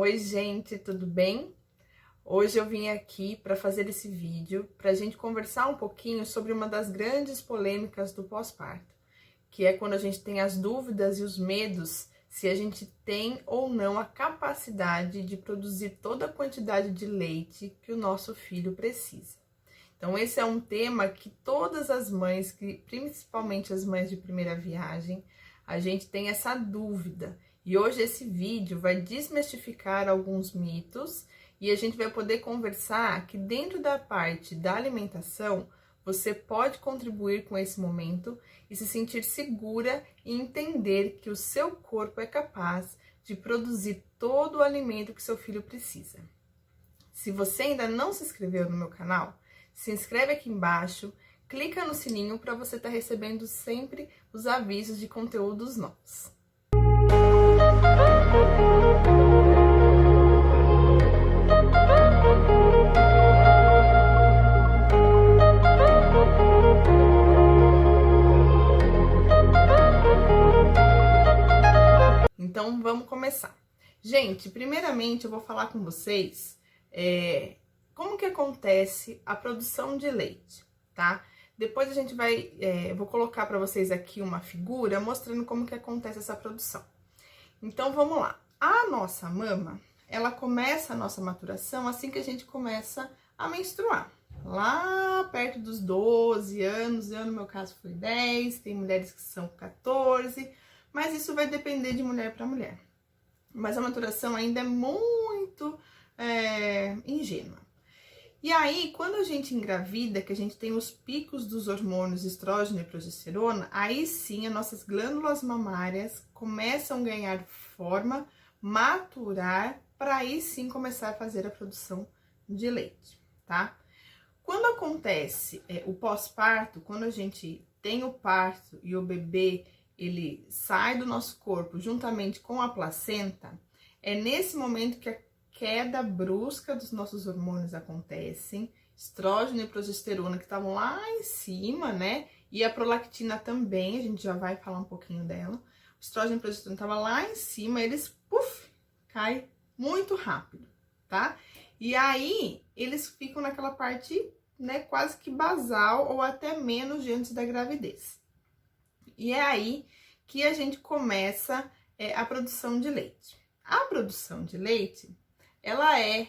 Oi, gente, tudo bem? Hoje eu vim aqui para fazer esse vídeo para a gente conversar um pouquinho sobre uma das grandes polêmicas do pós-parto, que é quando a gente tem as dúvidas e os medos se a gente tem ou não a capacidade de produzir toda a quantidade de leite que o nosso filho precisa. Então, esse é um tema que todas as mães, principalmente as mães de primeira viagem, a gente tem essa dúvida. E hoje esse vídeo vai desmistificar alguns mitos e a gente vai poder conversar que dentro da parte da alimentação, você pode contribuir com esse momento e se sentir segura e entender que o seu corpo é capaz de produzir todo o alimento que seu filho precisa. Se você ainda não se inscreveu no meu canal, se inscreve aqui embaixo, clica no sininho para você estar recebendo sempre os avisos de conteúdos novos. Então, vamos começar. Gente, primeiramente eu vou falar com vocês como que acontece a produção de leite, tá? Depois a gente vai, eu vou colocar para vocês aqui uma figura mostrando como que acontece essa produção. Então, vamos lá. A nossa mama, ela começa a nossa maturação assim que a gente começa a menstruar. Lá perto dos 12 anos, no meu caso foi 10, tem mulheres que são 14, mas isso vai depender de mulher para mulher. Mas a maturação ainda é muito ingênua. E aí, quando a gente engravida, que a gente tem os picos dos hormônios estrógeno e progesterona, aí sim as nossas glândulas mamárias começam a ganhar forma, maturar, para aí sim começar a fazer a produção de leite, tá? Quando acontece o pós-parto, quando a gente tem o parto e o bebê ele sai do nosso corpo juntamente com a placenta, é nesse momento que a queda brusca dos nossos hormônios acontecem, estrógeno e progesterona que estavam lá em cima, né? E a prolactina também, a gente já vai falar um pouquinho dela. O estrógeno e a progesterona estavam lá em cima, eles, caem muito rápido, tá? E aí, eles ficam naquela parte, né, quase que basal ou até menos de antes da gravidez. E é aí que a gente começa a produção de leite. A produção de leite, ela é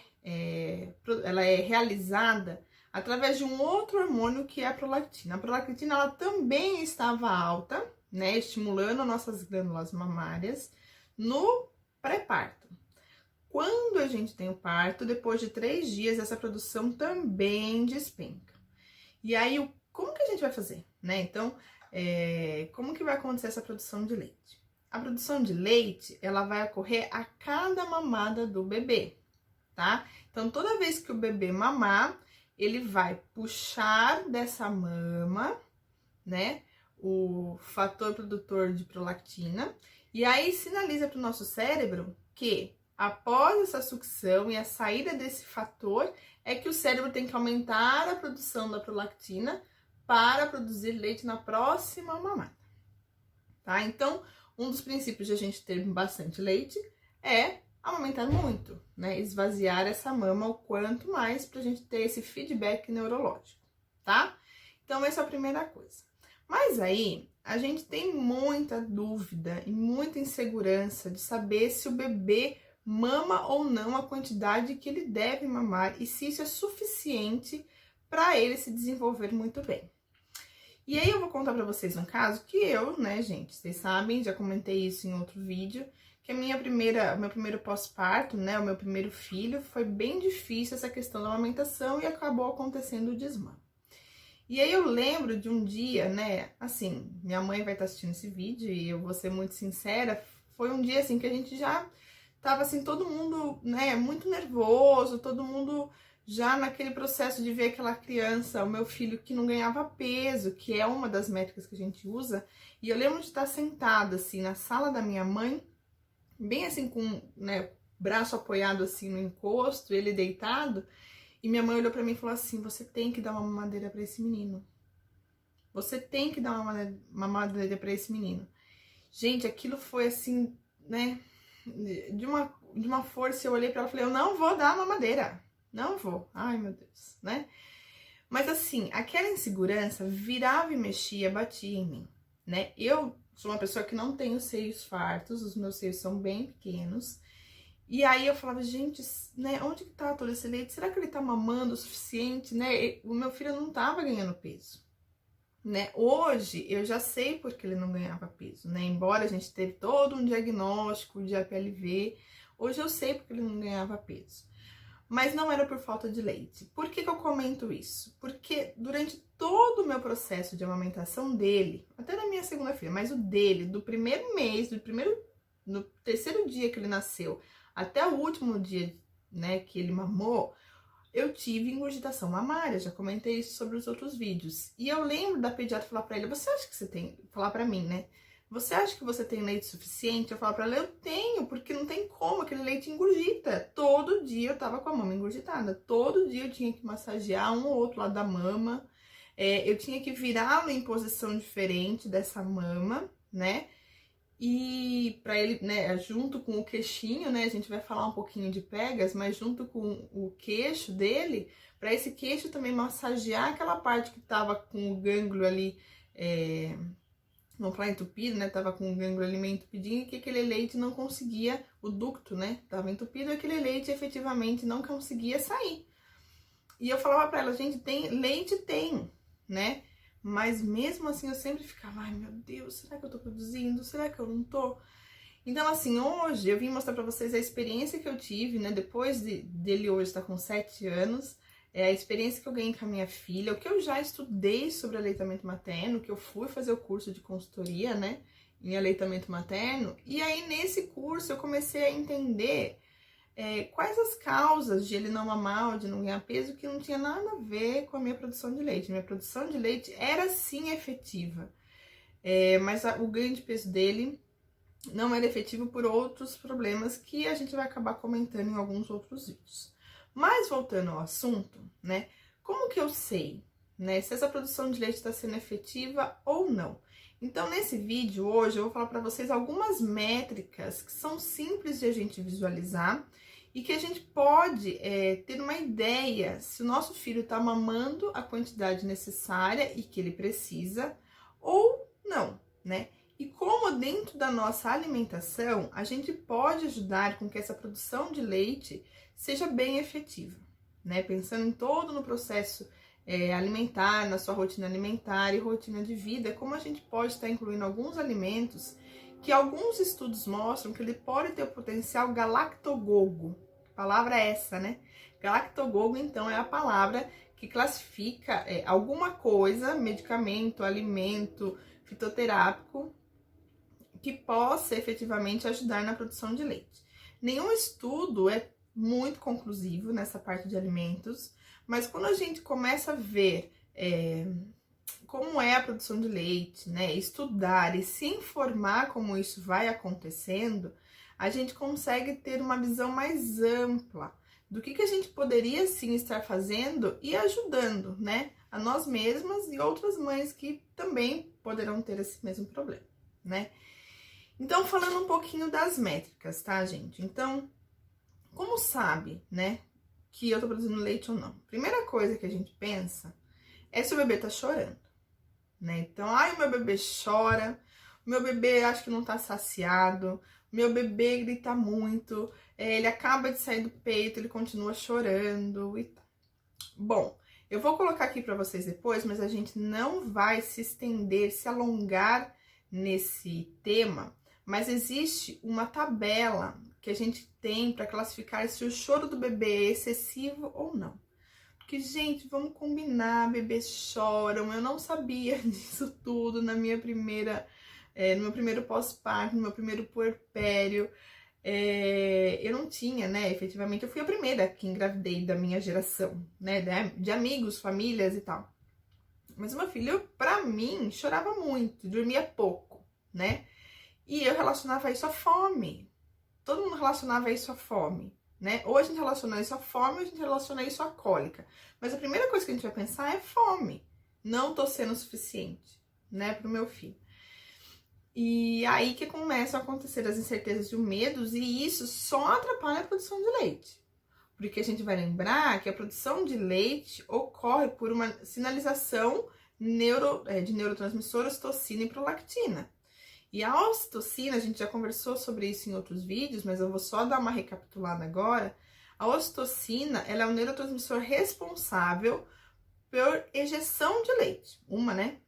realizada através de um outro hormônio que é a prolactina. A prolactina, ela também estava alta, né, estimulando nossas glândulas mamárias no pré-parto. Quando a gente tem o parto, depois de 3 dias, essa produção também despenca. E aí, como que a gente vai fazer, né? Então, como que vai acontecer essa produção de leite? A produção de leite, ela vai ocorrer a cada mamada do bebê, tá? Então, toda vez que o bebê mamar, ele vai puxar dessa mama, né, o fator produtor de prolactina, e aí sinaliza para o nosso cérebro que após essa sucção e a saída desse fator, é que o cérebro tem que aumentar a produção da prolactina para produzir leite na próxima mamada, tá? Então, um dos princípios de a gente ter bastante leite é amamentar muito, né? Esvaziar essa mama o quanto mais pra gente ter esse feedback neurológico, tá? Então, essa é a primeira coisa. Mas aí, a gente tem muita dúvida e muita insegurança de saber se o bebê mama ou não a quantidade que ele deve mamar e se isso é suficiente para ele se desenvolver muito bem. E aí eu vou contar para vocês um caso que eu, né, gente, vocês sabem, já comentei isso em outro vídeo, que o meu primeiro pós-parto, né, o meu primeiro filho, foi bem difícil essa questão da amamentação e acabou acontecendo o desmame. E aí eu lembro de um dia, né, assim, minha mãe vai estar assistindo esse vídeo e eu vou ser muito sincera, foi um dia assim que a gente já tava assim, todo mundo, né, muito nervoso, todo mundo já naquele processo de ver aquela criança, o meu filho que não ganhava peso, que é uma das métricas que a gente usa, e eu lembro de estar sentada assim na sala da minha mãe, bem assim com, né, braço apoiado assim no encosto, ele deitado, e minha mãe olhou pra mim e falou assim: você tem que dar uma mamadeira pra esse menino. Você tem que dar uma mamadeira pra esse menino. Gente, aquilo foi assim, né, de uma de uma força, eu olhei pra ela e falei, eu não vou dar mamadeira. Não vou. Ai, meu Deus, né? Mas assim, aquela insegurança virava e mexia, batia em mim, né? Eu sou uma pessoa que não tenho seios fartos, os meus seios são bem pequenos. E aí eu falava, gente, né, onde que tá todo esse leite? Será que ele tá mamando o suficiente, né? O meu filho não tava ganhando peso, né? Hoje eu já sei porque ele não ganhava peso, né? Embora a gente teve todo um diagnóstico de APLV, hoje eu sei porque ele não ganhava peso. Mas não era por falta de leite. Por que que eu comento isso? Porque durante todo o meu processo de amamentação dele, até na minha segunda filha, mas o dele, do primeiro mês, no terceiro dia que ele nasceu, até o último dia, né, que ele mamou, eu tive ingurgitação mamária, já comentei isso sobre os outros vídeos. E eu lembro da pediatra falar pra ele, você acha que você tem, falar pra mim, né? Você acha que você tem leite suficiente? Eu falo pra ela, eu tenho, porque não tem como, aquele leite engurgita. Todo dia eu tava com a mama engurgitada, todo dia eu tinha que massagear um ou outro lado da mama, eu tinha que virá-lo em posição diferente dessa mama, né? E para ele, né, junto com o queixinho, né, a gente vai falar um pouquinho de pegas, mas junto com o queixo dele, para esse queixo também massagear aquela parte que tava com o gânglio ali, não falar entupido, né, tava com o gânglio ali meio entupidinho, e que aquele leite não conseguia, o ducto, né, tava entupido, e aquele leite efetivamente não conseguia sair. E eu falava para ela, gente, tem leite, tem, né? Mas mesmo assim eu sempre ficava, ai meu Deus, será que eu tô produzindo? Será que eu não tô? Então assim, hoje eu vim mostrar pra vocês a experiência que eu tive, né? Depois dele hoje estar com 7 anos, a experiência que eu ganhei com a minha filha, o que eu já estudei sobre aleitamento materno, que eu fui fazer o curso de consultoria, né? Em aleitamento materno. E aí nesse curso eu comecei a entender quais as causas de ele não mamar ou de não ganhar peso, que não tinha nada a ver com a minha produção de leite. Minha produção de leite era sim efetiva, mas o ganho de peso dele não era efetivo por outros problemas que a gente vai acabar comentando em alguns outros vídeos. Mas voltando ao assunto, né? Como que eu sei, né, se essa produção de leite está sendo efetiva ou não? Então, nesse vídeo hoje eu vou falar para vocês algumas métricas que são simples de a gente visualizar e que a gente pode ter uma ideia se o nosso filho está mamando a quantidade necessária e que ele precisa ou não, né? E como dentro da nossa alimentação a gente pode ajudar com que essa produção de leite seja bem efetiva, né? Pensando em todo no processo alimentar, na sua rotina alimentar e rotina de vida, como a gente pode estar incluindo alguns alimentos que alguns estudos mostram que ele pode ter o potencial galactogogo. A palavra é essa, né? Galactogogo, então, é a palavra que classifica alguma coisa, medicamento, alimento, fitoterápico, que possa efetivamente ajudar na produção de leite. Nenhum estudo é muito conclusivo nessa parte de alimentos, mas quando a gente começa a ver como é a produção de leite, né, estudar e se informar como isso vai acontecendo, a gente consegue ter uma visão mais ampla do que a gente poderia sim estar fazendo e ajudando, né, a nós mesmas e outras mães que também poderão ter esse mesmo problema, né? Então, falando um pouquinho das métricas, tá, gente? Então, como sabe, né, que eu tô produzindo leite ou não? Primeira coisa que a gente pensa é se o bebê tá chorando, né? Então, ai, o meu bebê chora, o meu bebê acho que não tá saciado, o meu bebê grita muito, ele acaba de sair do peito, ele continua chorando e tal. Bom, eu vou colocar aqui pra vocês depois, mas a gente não vai se estender, se alongar nesse tema, mas existe uma tabela que a gente tem para classificar se o choro do bebê é excessivo ou não. Porque, gente, vamos combinar, bebês choram, eu não sabia disso tudo na minha primeira, no meu primeiro pós-parto, no meu primeiro puerpério. Eu não tinha, né, efetivamente, eu fui a primeira que engravidei da minha geração, né, de amigos, famílias e tal. Mas o meu filho, pra mim, chorava muito, dormia pouco, né? E eu relacionava isso à fome. Todo mundo relacionava isso à fome, né? Ou a gente relaciona isso à fome, ou a gente relaciona isso à cólica. Mas a primeira coisa que a gente vai pensar é fome. Não tô sendo suficiente, né, pro meu filho. E aí que começam a acontecer as incertezas e os medos, e isso só atrapalha a produção de leite. Porque a gente vai lembrar que a produção de leite ocorre por uma sinalização de neurotransmissores ocitocina e prolactina. E a ocitocina, a gente já conversou sobre isso em outros vídeos, mas eu vou só dar uma recapitulada agora. A ocitocina, ela é o neurotransmissor responsável por ejeção de leite. Né?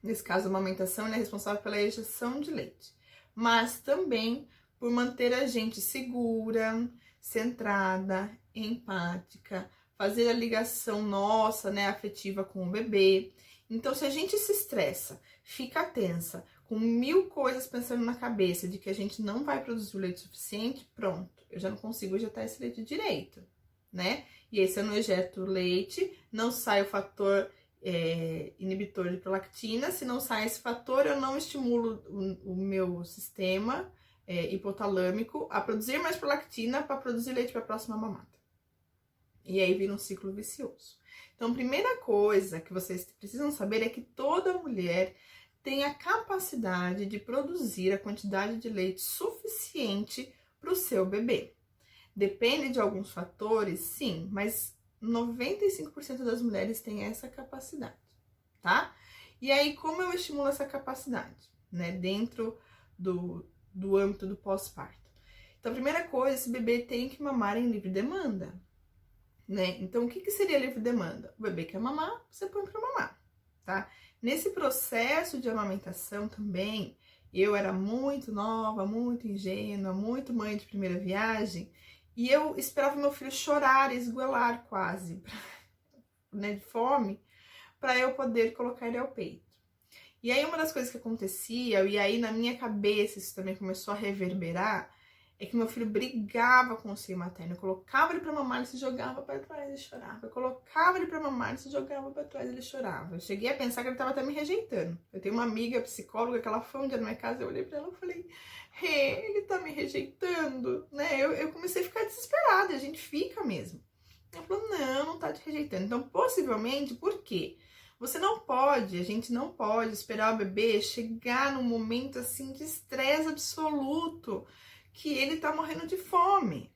Nesse caso, a amamentação, ela é responsável pela ejeção de leite. Mas também por manter a gente segura, centrada, empática, fazer a ligação nossa, né, afetiva com o bebê. Então, se a gente se estressa, fica tensa, com 1000 coisas pensando na cabeça de que a gente não vai produzir o leite suficiente, pronto, eu já não consigo ejetar esse leite direito, né? E aí, se eu não ejeto leite, não sai o fator inibitor de prolactina. Se não sai esse fator, eu não estimulo o meu sistema hipotalâmico a produzir mais prolactina para produzir leite para a próxima mamada. E aí vira um ciclo vicioso. Então, primeira coisa que vocês precisam saber é que toda mulher tem a capacidade de produzir a quantidade de leite suficiente para o seu bebê. Depende de alguns fatores, sim, mas 95% das mulheres têm essa capacidade, tá? E aí, como eu estimulo essa capacidade, né, dentro do âmbito do pós-parto? Então, a primeira coisa, esse bebê tem que mamar em livre demanda, né? Então, o que seria livre demanda? O bebê quer mamar, você põe pra mamar, tá? Nesse processo de amamentação também, eu era muito nova, muito ingênua, muito mãe de primeira viagem, e eu esperava meu filho chorar, esgoelar quase, né, de fome, para eu poder colocar ele ao peito. E aí uma das coisas que acontecia, e aí na minha cabeça isso também começou a reverberar, é que meu filho brigava com o seio materno. Eu colocava ele pra mamar, ele se jogava pra trás, ele chorava. Eu colocava ele pra mamar, ele se jogava pra trás, ele chorava. Eu cheguei a pensar que ele tava até me rejeitando. Eu tenho uma amiga psicóloga que ela foi um dia na minha casa, eu olhei pra ela e falei, ele tá me rejeitando, né? Eu comecei a ficar desesperada, e a gente fica mesmo. Ela falou, não tá te rejeitando. Então, possivelmente, por quê? Você não pode, a gente não pode esperar o bebê chegar num momento assim de estresse absoluto, que ele tá morrendo de fome.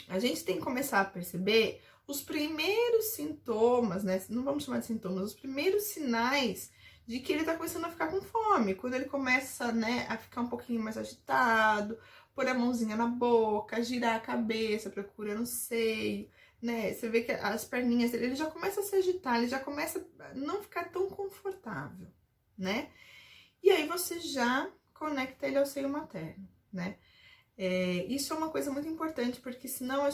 A gente tem que começar a perceber os primeiros sintomas, né? Não vamos chamar de sintomas, os primeiros sinais de que ele tá começando a ficar com fome. Quando ele começa, né, a ficar um pouquinho mais agitado, pôr a mãozinha na boca, girar a cabeça, procurando o seio, né? Você vê que as perninhas dele, ele já começa a se agitar, ele já começa a não ficar tão confortável, né? E aí você já conecta ele ao seio materno, né? Isso é uma coisa muito importante, porque senão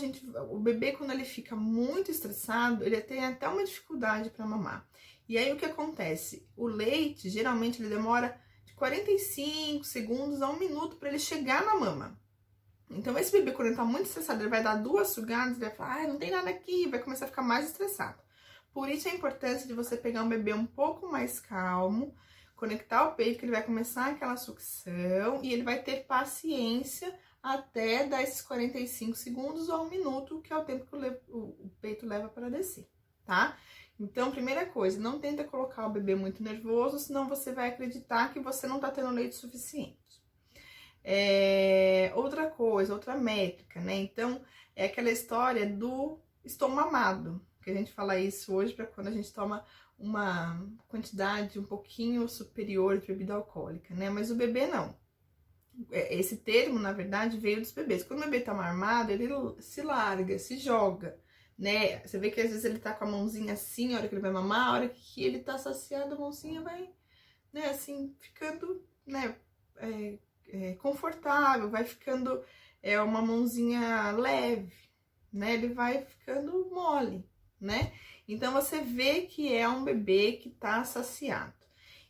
o bebê, quando ele fica muito estressado, ele tem até uma dificuldade para mamar. E aí o que acontece? O leite, geralmente, ele demora de 45 segundos a 1 minuto para ele chegar na mama. Então esse bebê, quando ele tá muito estressado, ele vai dar 2 sugadas, ele vai falar, não tem nada aqui, vai começar a ficar mais estressado. Por isso a importância de você pegar um bebê um pouco mais calmo, conectar o peito, que ele vai começar aquela sucção e ele vai ter paciência até dar esses 45 segundos ou 1 minuto, que é o tempo que o peito leva para descer, tá? Então, primeira coisa, não tenta colocar o bebê muito nervoso, senão você vai acreditar que você não tá tendo leite suficiente. Outra coisa, outra métrica, né? Então, é aquela história do estou mamado, que a gente fala isso hoje para quando a gente toma uma quantidade um pouquinho superior de bebida alcoólica, né? Mas o bebê não. Esse termo, na verdade, veio dos bebês. Quando o bebê tá armado, ele se larga, se joga, né? Você vê que às vezes ele tá com a mãozinha assim, a hora que ele vai mamar, a hora que ele tá saciado, a mãozinha vai, né, assim, ficando, né, confortável, vai ficando uma mãozinha leve, né? Ele vai ficando mole, né? Então, você vê que é um bebê que tá saciado.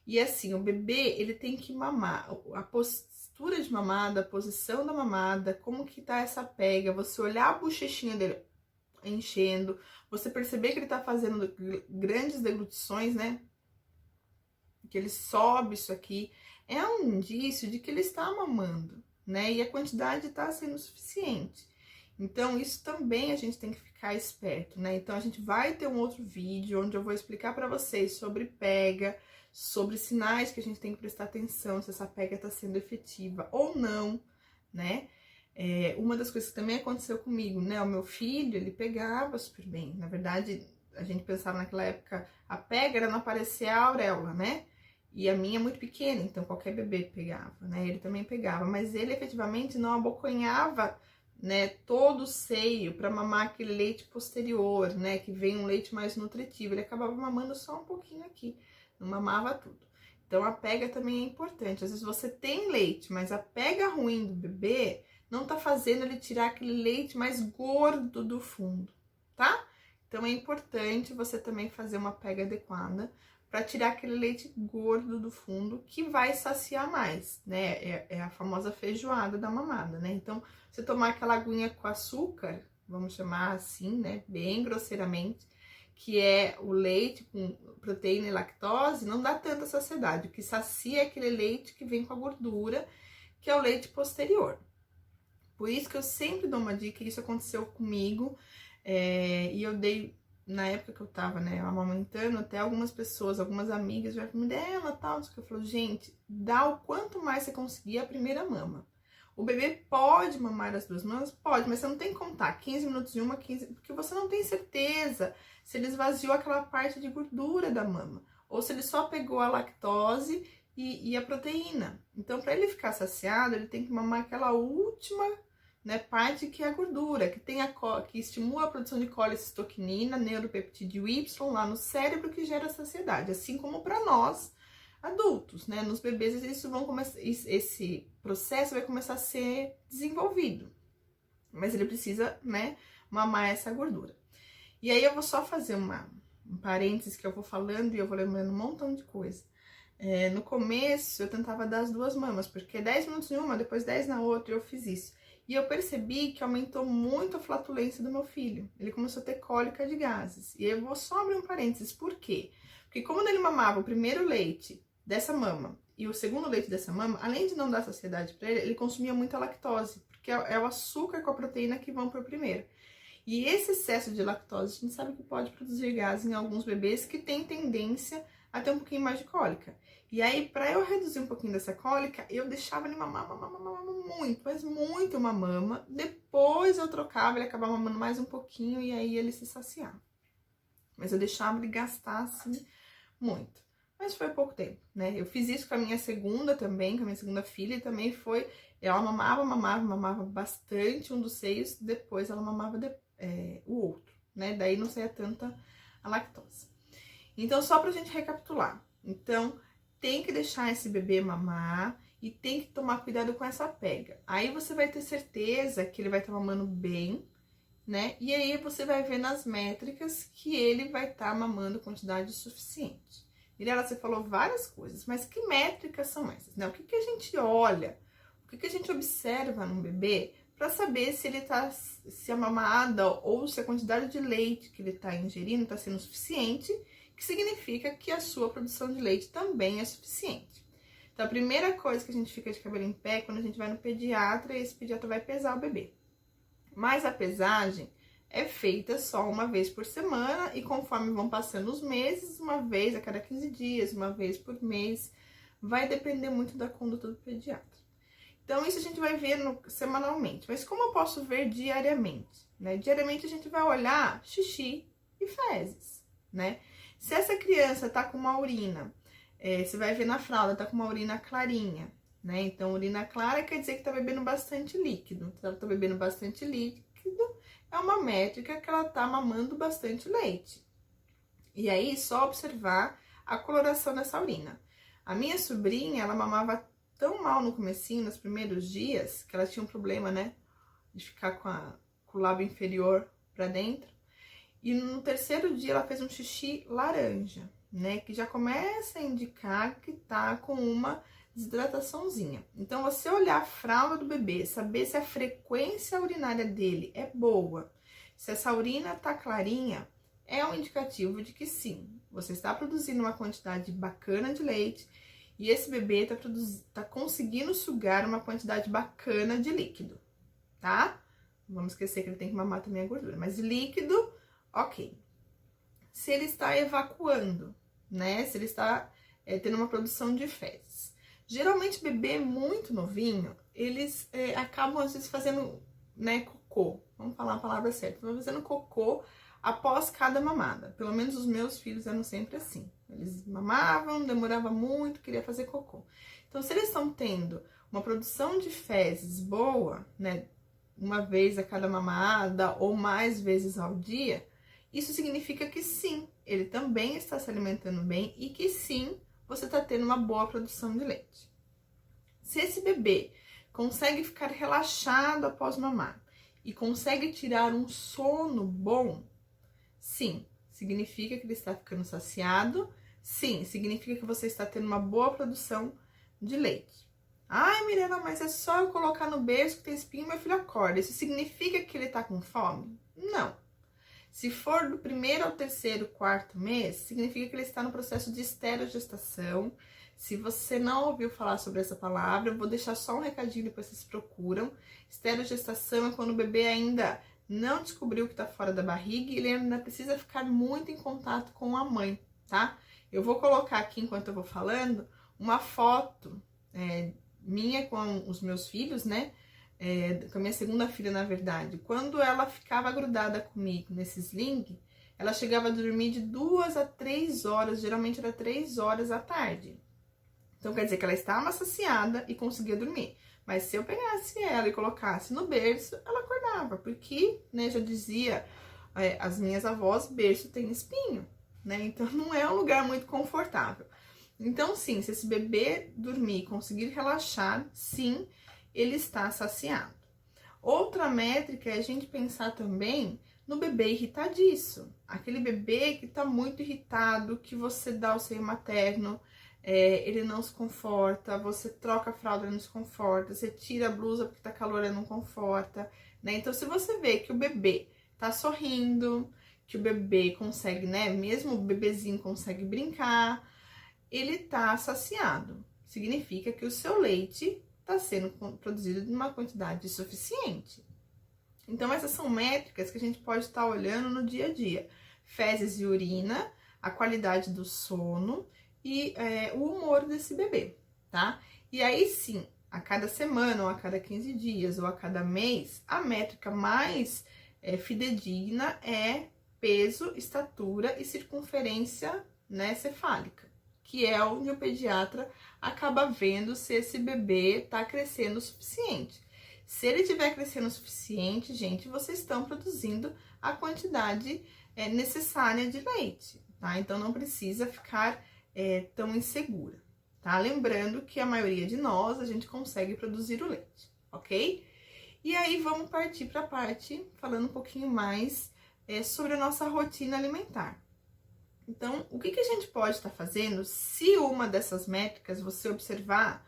E assim, o bebê, ele tem que mamar, a postura de mamada, a posição da mamada, como que tá essa pega, você olhar a bochechinha dele enchendo, você perceber que ele tá fazendo grandes deglutições, né? Que ele sobe isso aqui, é um indício de que ele está mamando, né? E a quantidade tá sendo suficiente. Então, isso também a gente tem que ficar esperto, né? Então, a gente vai ter um outro vídeo onde eu vou explicar para vocês sobre pega, sobre sinais que a gente tem que prestar atenção, se essa pega tá sendo efetiva ou não, né? Uma das coisas que também aconteceu comigo, né? O meu filho, ele pegava super bem. Na verdade, a gente pensava naquela época, a pega era não aparecer a auréola, né? E a minha é muito pequena, então qualquer bebê pegava, né? Ele também pegava, mas ele efetivamente não abocanhava, né, todo o seio para mamar aquele leite posterior, né? Que vem um leite mais nutritivo. Ele acabava mamando só um pouquinho aqui, não mamava tudo. Então a pega também é importante. Às vezes você tem leite, mas a pega ruim do bebê não tá fazendo ele tirar aquele leite mais gordo do fundo, tá? Então é importante você também fazer uma pega adequada para tirar aquele leite gordo do fundo que vai saciar mais, né? É a famosa feijoada da mamada, né? Então, você tomar aquela aguinha com açúcar, vamos chamar assim, né? Bem grosseiramente, que é o leite com proteína e lactose, não dá tanta saciedade. O que sacia é aquele leite que vem com a gordura, que é o leite posterior. Por isso que eu sempre dou uma dica, isso aconteceu comigo, e eu dei, na época que eu tava, né, amamentando, até algumas pessoas, algumas amigas já me deram, tal, que eu falo, gente, dá o quanto mais você conseguir a primeira mama. O bebê pode mamar as duas mamas? Pode, mas você não tem que contar 15 minutos de uma, 15, porque você não tem certeza se ele esvaziou aquela parte de gordura da mama, ou se ele só pegou a lactose e a proteína. Então, para ele ficar saciado, ele tem que mamar aquela última, né, parte que é a gordura, que estimula a produção de colecistoquinina, neuropeptídeo Y lá no cérebro, que gera saciedade, assim como para nós adultos, né? Nos bebês esse processo vai começar a ser desenvolvido, mas ele precisa, né, mamar essa gordura. E aí eu vou só fazer um parênteses que eu vou falando e eu vou lembrando um montão de coisa. No começo eu tentava dar as duas mamas, porque 10 minutos em uma, depois 10 na outra, eu fiz isso. E eu percebi que aumentou muito a flatulência do meu filho. Ele começou a ter cólica de gases. E eu vou só abrir um parênteses. Por quê? Porque como ele mamava o primeiro leite dessa mama e o segundo leite dessa mama, além de não dar saciedade para ele, ele consumia muita lactose, porque é o açúcar com a proteína que vão para o primeiro. E esse excesso de lactose, a gente sabe que pode produzir gases em alguns bebês que têm tendência a ter um pouquinho mais de cólica. E aí, para eu reduzir um pouquinho dessa cólica, eu deixava ele mamar muito, mas muito uma mama. Depois eu trocava, ele acabava mamando mais um pouquinho e aí ele se saciava. Mas eu deixava ele gastar, assim, muito. Mas foi pouco tempo, né? Eu fiz isso com a minha segunda também, com a minha segunda filha, e também foi... Ela mamava bastante um dos seios, depois ela mamava o outro, né? Daí não saía tanta a lactose. Então, só pra gente recapitular. Então, tem que deixar esse bebê mamar e tem que tomar cuidado com essa pega. Aí você vai ter certeza que ele vai estar mamando bem, né? E aí você vai ver nas métricas que ele vai estar mamando quantidade suficiente. Mirella, você falou várias coisas, mas que métricas são essas, né? O que a gente olha, o que a gente observa num bebê para saber se ele tá, se a mamada ou se a quantidade de leite que ele tá ingerindo tá sendo suficiente, que significa que a sua produção de leite também é suficiente. Então, a primeira coisa que a gente fica de cabelo em pé é quando a gente vai no pediatra e esse pediatra vai pesar o bebê. Mas a pesagem é feita só uma vez por semana e conforme vão passando os meses, uma vez a cada 15 dias, uma vez por mês, vai depender muito da conduta do pediatra. Então, isso a gente vai ver semanalmente. Mas como eu posso ver diariamente? Né? Diariamente a gente vai olhar xixi e fezes, né? Se essa criança tá com uma urina, você vai ver na fralda, tá com uma urina clarinha, né? Então, urina clara quer dizer que tá bebendo bastante líquido. Se ela tá bebendo bastante líquido, é uma métrica que ela tá mamando bastante leite. E aí, só observar a coloração dessa urina. A minha sobrinha, ela mamava tão mal no comecinho, nos primeiros dias, que ela tinha um problema, né? De ficar com o lábio inferior pra dentro. E no terceiro dia ela fez um xixi laranja, né? Que já começa a indicar que tá com uma desidrataçãozinha. Então, você olhar a fralda do bebê, saber se a frequência urinária dele é boa, se essa urina tá clarinha, é um indicativo de que sim, você está produzindo uma quantidade bacana de leite e esse bebê tá conseguindo sugar uma quantidade bacana de líquido, tá? Não vamos esquecer que ele tem que mamar também a gordura, mas líquido, ok. Se ele está evacuando, né? Se ele está tendo uma produção de fezes. Geralmente, bebê muito novinho, eles acabam, às vezes, fazendo, né, cocô. Vamos falar a palavra certa. Fazendo cocô após cada mamada. Pelo menos os meus filhos eram sempre assim. Eles mamavam, demorava muito, queria fazer cocô. Então, se eles estão tendo uma produção de fezes boa, né, uma vez a cada mamada ou mais vezes ao dia, isso significa que sim, ele também está se alimentando bem e que sim, você está tendo uma boa produção de leite. Se esse bebê consegue ficar relaxado após mamar e consegue tirar um sono bom, sim, significa que ele está ficando saciado, sim, significa que você está tendo uma boa produção de leite. Ai, Mirella, mas é só eu colocar no berço que tem espinho e meu filho acorda. Isso significa que ele tá com fome? Não. Se for do 1º ao 3º, 4º mês, significa que ele está no processo de esterogestação. Se você não ouviu falar sobre essa palavra, eu vou deixar só um recadinho, depois vocês procuram. Esterogestação é quando o bebê ainda não descobriu que tá fora da barriga e ele ainda precisa ficar muito em contato com a mãe, tá? Eu vou colocar aqui, enquanto eu vou falando, uma foto minha com os meus filhos, né? Com a minha segunda filha, na verdade. Quando ela ficava grudada comigo nesse sling, ela chegava a dormir de 2 a 3 horas, geralmente era 3 horas à tarde. Então, quer dizer que ela estava saciada e conseguia dormir. Mas se eu pegasse ela e colocasse no berço, ela acordava, porque, né, já dizia as minhas avós, berço tem espinho, né? Então, não é um lugar muito confortável. Então, sim, se esse bebê dormir e conseguir relaxar, sim, ele está saciado. Outra métrica é a gente pensar também no bebê irritadiço. Aquele bebê que tá muito irritado, que você dá o seio materno, ele não se conforta, você troca a fralda, ele não se conforta, você tira a blusa porque tá calor, ele não conforta, né? Então, se você vê que o bebê tá sorrindo, que o bebê consegue, né, mesmo o bebezinho consegue brincar, ele tá saciado. Significa que o seu leite está sendo produzido em uma quantidade suficiente. Então, essas são métricas que a gente pode estar olhando no dia a dia. Fezes e urina, a qualidade do sono e o humor desse bebê, tá? E aí sim, a cada semana, ou a cada 15 dias, ou a cada mês, a métrica mais fidedigna é peso, estatura e circunferência, né, cefálica, que é onde o pediatra acaba vendo se esse bebê tá crescendo o suficiente. Se ele estiver crescendo o suficiente, gente, vocês estão produzindo a quantidade necessária de leite, tá? Então, não precisa ficar tão insegura, tá? Lembrando que a maioria de nós, a gente consegue produzir o leite, ok? E aí, vamos partir para a parte falando um pouquinho mais sobre a nossa rotina alimentar. Então, o que a gente pode estar fazendo se uma dessas métricas você observar,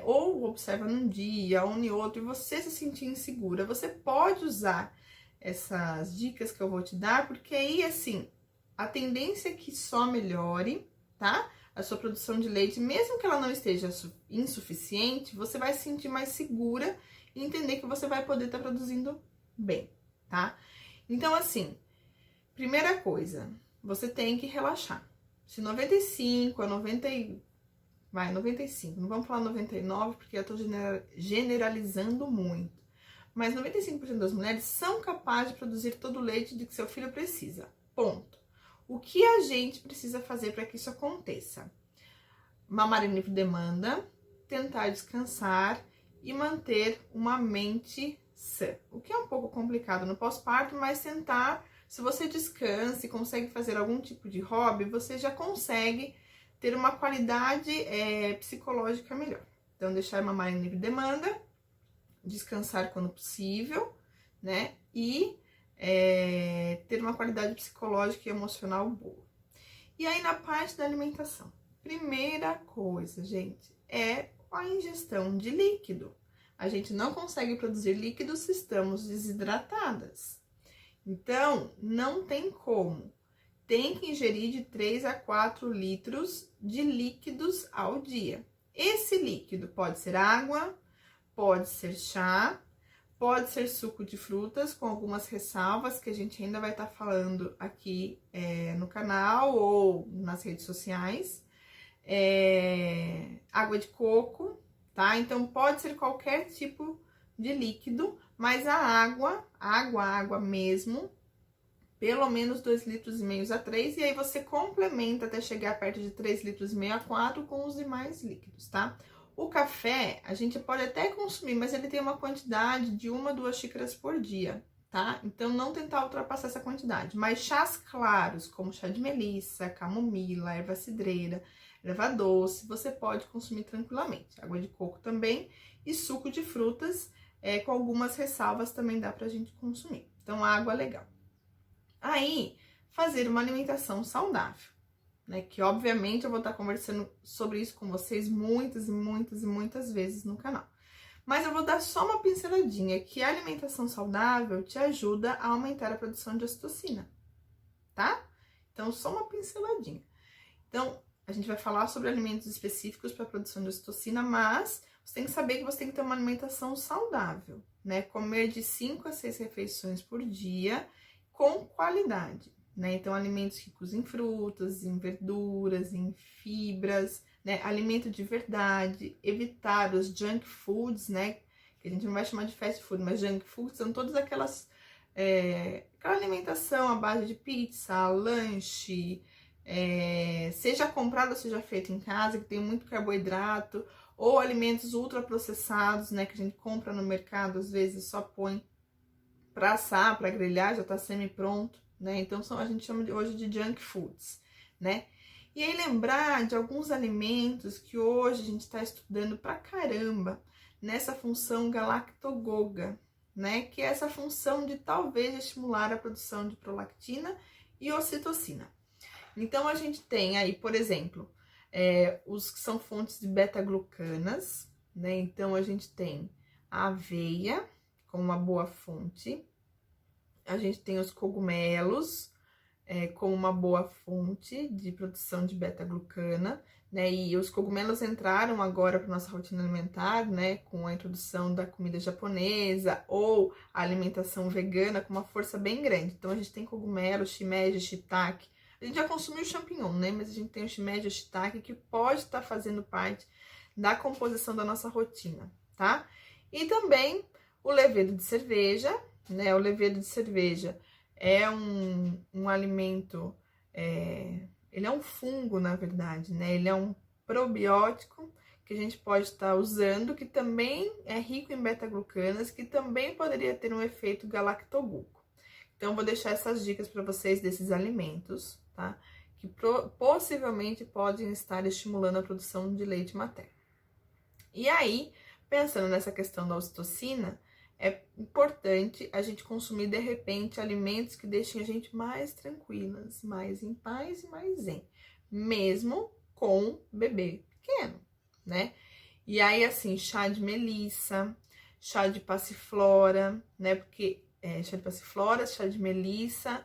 ou observa num dia, ou em outro, e você se sentir insegura, você pode usar essas dicas que eu vou te dar, porque aí, assim, a tendência é que só melhore, tá? A sua produção de leite, mesmo que ela não esteja insuficiente, você vai se sentir mais segura e entender que você vai poder estar produzindo bem, tá? Então, assim, primeira coisa, você tem que relaxar. Se 95 a 95, não vamos falar 99 porque eu tô generalizando muito. Mas 95% das mulheres são capazes de produzir todo o leite de que seu filho precisa. Ponto. O que a gente precisa fazer para que isso aconteça? Mamar em livre demanda, tentar descansar e manter uma mente sã. O que é um pouco complicado no pós-parto, mas tentar. Se você descansa e consegue fazer algum tipo de hobby, você já consegue ter uma qualidade psicológica melhor. Então, deixar mamar em livre demanda, descansar quando possível, né? E ter uma qualidade psicológica e emocional boa. E aí, na parte da alimentação, primeira coisa, gente, é a ingestão de líquido. A gente não consegue produzir líquido se estamos desidratadas. Então, não tem como. Tem que ingerir de 3 a 4 litros de líquidos ao dia. Esse líquido pode ser água, pode ser chá, pode ser suco de frutas, com algumas ressalvas que a gente ainda vai estar falando aqui no canal ou nas redes sociais. água de coco, tá? Então, pode ser qualquer tipo de líquido, mas a água mesmo, pelo menos 2,5 litros a 3, e aí você complementa até chegar perto de 3,5 litros a 4 com os demais líquidos, tá? O café, a gente pode até consumir, mas ele tem uma quantidade de 1 a 2 xícaras por dia, tá? Então, não tentar ultrapassar essa quantidade. Mas chás claros, como chá de melissa, camomila, erva cidreira, erva doce, você pode consumir tranquilamente. Água de coco também e suco de frutas, com algumas ressalvas também dá pra gente consumir. Então, água é legal. Aí, fazer uma alimentação saudável, né? Que obviamente eu vou estar conversando sobre isso com vocês muitas vezes no canal. Mas eu vou dar só uma pinceladinha, que a alimentação saudável te ajuda a aumentar a produção de ocitocina, tá? Então, só uma pinceladinha. Então, a gente vai falar sobre alimentos específicos para a produção de ocitocina, mas você tem que saber que você tem que ter uma alimentação saudável, né? Comer de 5 a 6 refeições por dia, com qualidade, né? Então, alimentos ricos em frutas, em verduras, em fibras, né? Alimento de verdade, evitar os junk foods, né? Que a gente não vai chamar de fast food, mas junk foods são todas aquela alimentação à base de pizza, lanche, seja comprada, seja feita em casa, que tem muito carboidrato, ou alimentos ultraprocessados, né? Que a gente compra no mercado, às vezes só põe para assar, para grelhar, já tá semi-pronto, né? Então, a gente chama hoje de junk foods, né? E aí, lembrar de alguns alimentos que hoje a gente está estudando pra caramba nessa função galactogoga, né? Que é essa função de talvez estimular a produção de prolactina e ocitocina. Então, a gente tem aí, por exemplo, os que são fontes de beta-glucanas, né? Então, a gente tem a aveia como uma boa fonte. A gente tem os cogumelos como uma boa fonte de produção de beta-glucana, né? E os cogumelos entraram agora para nossa rotina alimentar, né? Com a introdução da comida japonesa ou a alimentação vegana com uma força bem grande. Então, a gente tem cogumelo, shimeji, shiitake. A gente já consumiu o champignon, né? Mas a gente tem o shimeji e o shiitake que pode estar fazendo parte da composição da nossa rotina, tá? E também o levedo de cerveja, né? O levedo de cerveja é um alimento, ele é um fungo, na verdade, né? Ele é um probiótico que a gente pode estar usando, que também é rico em beta-glucanas, que também poderia ter um efeito galactoguco. Então, vou deixar essas dicas para vocês desses alimentos, tá? Que possivelmente podem estar estimulando a produção de leite materno. E aí, pensando nessa questão da ocitocina, é importante a gente consumir, de repente, alimentos que deixem a gente mais tranquilas, mais em paz e mais zen, mesmo com bebê pequeno, né? E aí, assim, chá de melissa, chá de passiflora, né? Porque chá de passiflora, chá de melissa,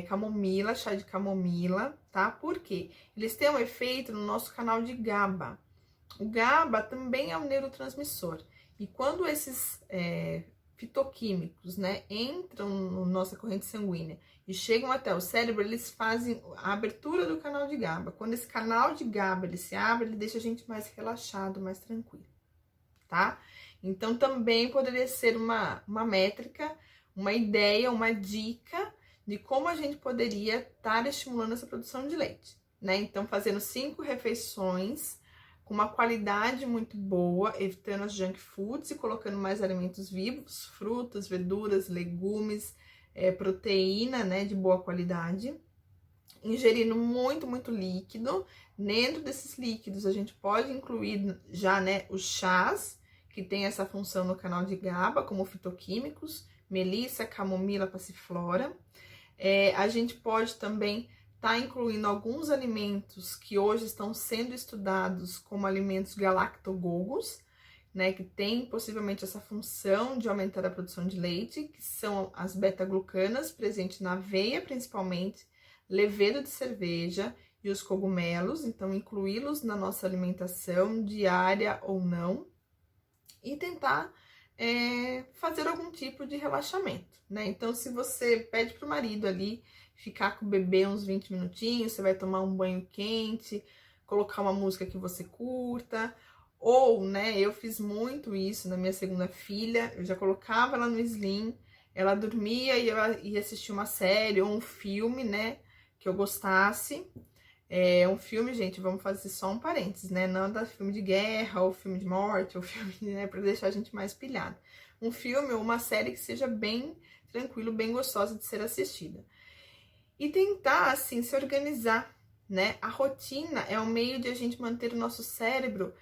camomila, chá de camomila, tá? Por quê? Eles têm um efeito no nosso canal de GABA. O GABA também é um neurotransmissor. E quando esses fitoquímicos, né, entram na nossa corrente sanguínea e chegam até o cérebro, eles fazem a abertura do canal de GABA. Quando esse canal de GABA ele se abre, ele deixa a gente mais relaxado, mais tranquilo, tá? Então, também poderia ser uma métrica, uma ideia, uma dica de como a gente poderia estar estimulando essa produção de leite, né? Então, fazendo 5 refeições com uma qualidade muito boa, evitando as junk foods e colocando mais alimentos vivos, frutas, verduras, legumes, proteína, né, de boa qualidade. Ingerindo muito líquido. Dentro desses líquidos, a gente pode incluir já, né, os chás, que tem essa função no canal de GABA, como fitoquímicos, melissa, camomila, passiflora. A gente pode também tá incluindo alguns alimentos que hoje estão sendo estudados como alimentos galactogogos, né, que tem possivelmente essa função de aumentar a produção de leite, que são as beta-glucanas, presentes na aveia principalmente, levedo de cerveja e os cogumelos, então incluí-los na nossa alimentação diária ou não, e tentar fazer algum tipo de relaxamento, né? Então, se você pede pro marido ali ficar com o bebê uns 20 minutinhos, você vai tomar um banho quente, colocar uma música que você curta, ou, né, eu fiz muito isso na minha segunda filha, eu já colocava ela no Slim, ela dormia e eu ia assistir uma série ou um filme, né, que eu gostasse. Um filme, gente, vamos fazer só um parênteses, né, não da filme de guerra, ou filme de morte, ou filme, né, pra deixar a gente mais pilhada. Um filme ou uma série que seja bem tranquilo, bem gostosa de ser assistida. E tentar, assim, se organizar, né? A rotina é um meio de a gente manter o nosso cérebro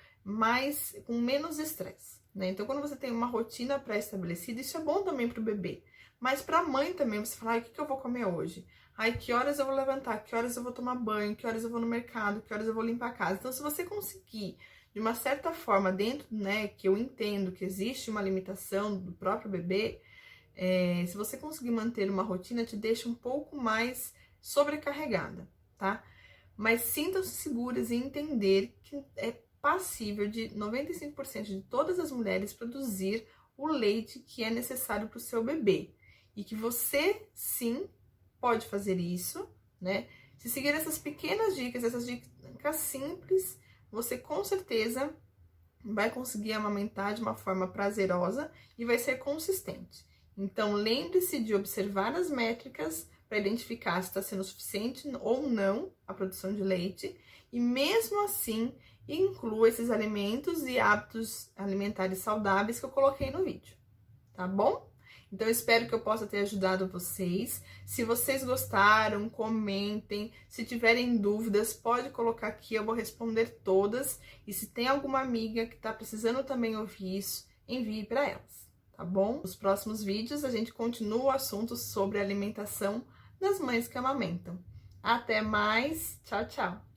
com menos estresse, né? Então, quando você tem uma rotina pré-estabelecida, isso é bom também para o bebê. Mas para a mãe também, você fala, o que eu vou comer hoje? Ai, que horas eu vou levantar? Que horas eu vou tomar banho? Que horas eu vou no mercado? Que horas eu vou limpar a casa? Então, se você conseguir, de uma certa forma, dentro, né, que eu entendo que existe uma limitação do próprio bebê, se você conseguir manter uma rotina, te deixa um pouco mais sobrecarregada, tá? Mas sintam-se seguras em entender que é passível de 95% de todas as mulheres produzir o leite que é necessário para o seu bebê. E que você, sim, pode fazer isso, né? Se seguir essas pequenas dicas, essas dicas simples, você com certeza vai conseguir amamentar de uma forma prazerosa e vai ser consistente. Então, lembre-se de observar as métricas para identificar se está sendo suficiente ou não a produção de leite. E mesmo assim, inclua esses alimentos e hábitos alimentares saudáveis que eu coloquei no vídeo, tá bom? Então, eu espero que eu possa ter ajudado vocês. Se vocês gostaram, comentem. Se tiverem dúvidas, pode colocar aqui, eu vou responder todas. E se tem alguma amiga que está precisando também ouvir isso, envie para elas, tá bom? Nos próximos vídeos, a gente continua o assunto sobre alimentação das mães que amamentam. Até mais, tchau, tchau!